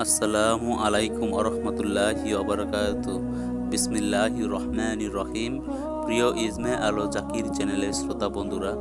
আসসালামু আলাইকুম আরহামতুল্লাহি ওয়াবারাকাতু। বিসমিল্লাহির রহমানির রহিম। প্রিয় ইজমে আলো জাকির চ্যানেলের শ্রোতা বন্ধুরা,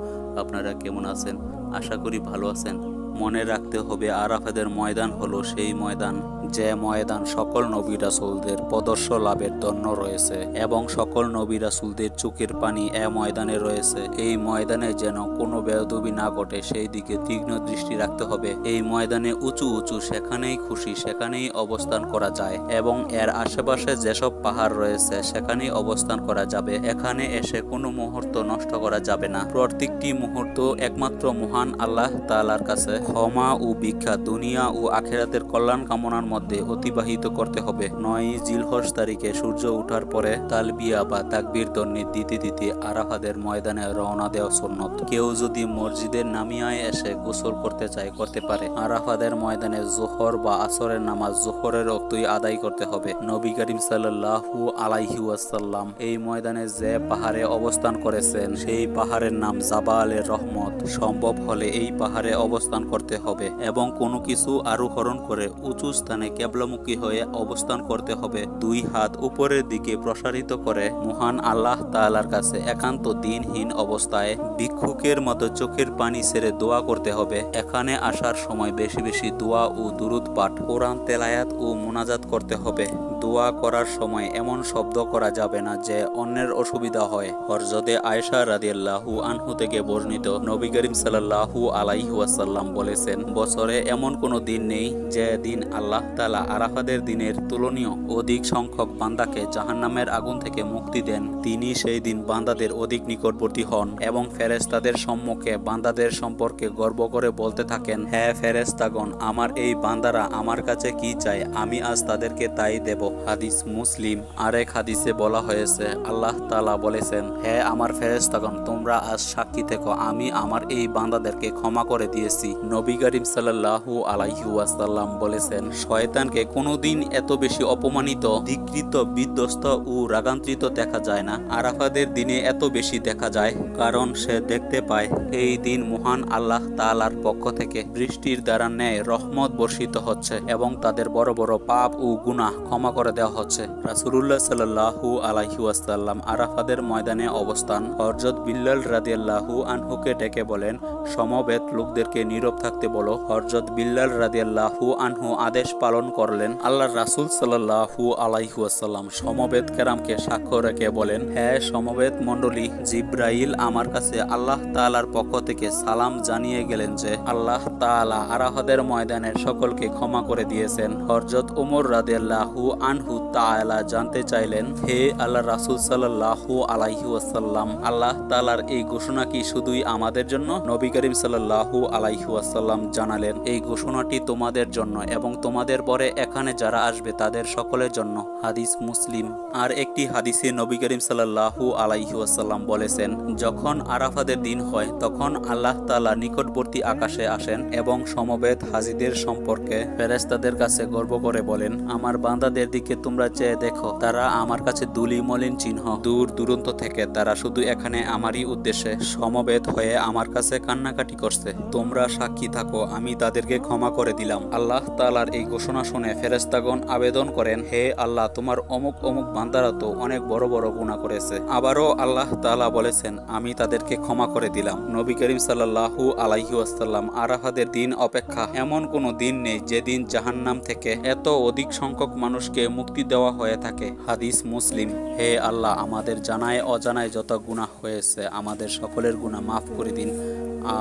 আপনারা কেমন আছেন? আশা করি ভালো আছেন। মনে রাখতে হবে, আরাফাতের ময়দান হলো সেই ময়দান যে ময়দান সকল নবী রাসূলদের পদর্শ লাভের জন্য রয়েছে এবং সকল নবী রাসূলদের চোখের পানি ময়দানে রয়েছে। এই ময়দানে যেন কোনো বেয়াদবি না ঘটে সেই দিকে তীক্ষ্ণ দৃষ্টি রাখতে হবে। এই ময়দানে উঁচু উঁচু সেখানেই খুশি সেখানেই অবস্থান করা যায় এবং এর আশেপাশে যেসব পাহাড় রয়েছে সেখানেই অবস্থান করা যাবে। এখানে এসে কোনো মুহূর্ত নষ্ট করা যাবে না। প্রত্যেকটি মুহূর্ত একমাত্র মহান আল্লাহ তাআলার কাছে ক্ষমা ও ভিক্ষা, দুনিয়া ও আখিরাতের কল্যাণ কামনার মধ্যে অতিবাহিত করতে হবে। 9 জিলহজ তারিখে সূর্য ওঠার পরে তালবিয়া বা তাকবীর ধ্বনি দিতে দিতে আরাফাতের ময়দানে রওনা দেওয়া সুন্নত। কেউ যদি মসজিদের নামিয়ায় এসে গোসল করতে চায় করতে পারে। আরাফাতের ময়দানে জোহর বা আসরের নামাজ জোহরের রক্তই আদায় করতে হবে। নবী করিম সাল্লাল্লাহু আলাইহি ওয়াসাল্লাম এই ময়দানে যে পাহাড়ে অবস্থান করেছেন সেই পাহাড়ের নাম জাবালে রহমত। সম্ভব হলে এই পাহাড়ে অবস্থান করতে হবে এবং কোনো কিছু আরোহণ করে উঁচু স্থানে কেবলামুখী হয়ে অবস্থান করতে হবে। 2 হাত উপরের দিকে প্রসারিত করে মহান আল্লাহ তাআলার কাছে একান্ত দিনহীন অবস্থায় ভিক্ষুকের মতো চোখের পানি ছেড়ে দোয়া করতে হবে। এখানে আসার সময় বেশি বেশি দোয়া ও দুরূদ পাঠ, কোরআন তেলাওয়াত ও মুনাজাত করতে হবে। দোয়া করার সময় এমন শব্দ করা যাবে না যে অন্যের অসুবিধা হয়। হযরতে আয়েশা রাদিয়াল্লাহু আনহু থেকে বর্ণিত, নবী করিম সাল্লাল্লাহু আলাইহি ওয়াসাল্লাম বলেছেন, বছরে এমন কোনো দিন নেই যে দিন আল্লাহ তাআলা আরাফাতের দিনের তুলনীয় অধিক সংখ্যক বান্দাকে জাহান্নামের আগুন থেকে মুক্তি দেন। তিনি সেই দিন বান্দাদের অধিক নিকটবর্তী হন এবং ফেরেশতাদের সম্মুখে বান্দাদের সম্পর্কে গর্ব করে বলতে থাকেন, হে ফেরেশতাগণ, আমার এই বান্দারা আমার কাছে কি চায় আমি আজ তাদেরকে তাই দেব। হাদিস মুসলিম। আরেক হাদিসে বলা হয়েছে, আল্লাহ তাআলা বলেছেন, হে আমার ফেরেশতাগণ, তোমরা আজ সাক্ষী থেকো আমি আমার এই বান্দাদেরকে ক্ষমা করে দিয়েছি। নবী করিম সাল্লাল্লাহু আলাইহি ওয়াসাল্লাম বলেছেন, শয়তানকে কোনোদিন এত বেশি অপমানিত, ধিক্কৃত, বিধ্বস্ত ও রাগান্বিত দেখা যায় না। আরাফাতের দিনে এত বেশি দেখা যায় কারণ সে দেখতে পায় এই দিন মহান আল্লাহ তাআলার পক্ষ থেকে বৃষ্টির দ্বারা ন্যায় রহমত বর্ষিত হচ্ছে এবং তাদের বড় বড় পাপ ও গুনাহ ক্ষমা করে দেওয়া হচ্ছে। রাসূলুল্লাহ সাল্লাল্লাহু আলাইহি ওয়াসাল্লাম আরাফাতের ময়দানে অবস্থান হযরত বিল্লাল রাদিয়াল্লাহু আনহুকে ডেকে বলেন, সমবেত লোকদেরকে নীরব থাকতে বলো। হযরত বিল্লাল রাদিয়াল্লাহু আনহু আদেশ পালন করলেন। আল্লাহর রাসূল সাল্লাল্লাহু আলাইহি ওয়াসাল্লাম সমবেত কেরামকে সাক্ষ্য রেখে বলেন, হে সমবেত মণ্ডলী, জিবরাইল আমার কাছে আল্লাহ তাআলার পক্ষ থেকে সালাম জানিয়ে গেলেন যে আল্লাহ তাআলা আরাফাতের ময়দানের সকলকে ক্ষমা করে দিয়েছেন। হযরত ওমর রাদিয়াল্লাহু আনহু তাআলা জানতে চাইলেন, হে আল্লাহর রাসূল সাল্লাল্লাহু আলাইহি ওয়াসাল্লাম, আল্লাহ তাআলার এই ঘোষণা কি শুধুই আমাদের জন্য? নবী করিম সাল্লাল্লাহু আলাইহি ওয়াসাল্লাম জানালেন, এই ঘোষণাটি তোমাদের জন্য এবং তোমাদের পরে এখানে যারা আসবে তাদের সকলের জন্য। হাদিস মুসলিম। আর একটি হাদিসে নবী করিম সাল্লাল্লাহু আলাইহি ওয়াসাল্লাম বলেছেন, যখন আরাফাতের দিন হয় তখন আল্লাহ তাআলা নিকটবর্তী আকাশে আসেন এবং সমবেত হাজীদের সম্পর্কে ফেরেশতাদের কাছে গর্ব করে বলেন, আমার বান্দাদের দিকে তোমরা চেয়ে দেখো, তারা আমার কাছে ধূলি মলিন চিহ্ন। দূর দূরান্ত থেকে তারা শুধু এখানে আমারই উদ্দেশ্যে সমবেত হয়ে আমার কাছে কান্নাকাটি করছে। তোমরা সাক্ষী থাকো আমি তাদেরকে ক্ষমা করে দিলাম। আল্লাহ তাআলার এই ঘোষণা শুনে ফেরেশতাগণ আবেদন করেন, হে আল্লাহ, তোমার অমুক অমুক বান্দারা তো অনেক বড় বড় গুনাহ করেছে। আবারও আল্লাহ তাআলা বলেছেন, আমি তাদেরকে ক্ষমা করে দিলাম। নবী করিম সাল্লাল্লাহু আলাইহি ওয়াসাল্লাম আরাফাতের দিন অপেক্ষা এমন কোনো দিন নেই যেদিন জাহান্নাম থেকে এত অধিক সংখ্যক মানুষকে মুক্তি দেওয়া হয়ে থাকে। হাদিস মুসলিম। হে আল্লাহ, আমাদের জানায় অজানায় যত গুনাহ হয়েছে আমাদের সকলের গুনাহ মাফ করে দিন।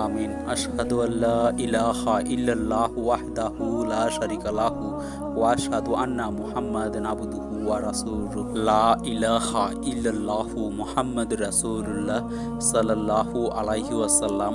আমিন। আশহাদু আল্লা ইলাহা ইল্লাল্লাহু ওয়াহদাহু লা শারীকা লাহু ওয়া আশহাদু আন্না মুহাম্মাদান আবদুহু ওয়া রাসূলুহু। লা ইলাহা ইল্লাল্লাহু মুহাম্মাদুর রাসূলুল্লাহ সাল্লাল্লাহু আলাইহি ওয়াসাল্লাম।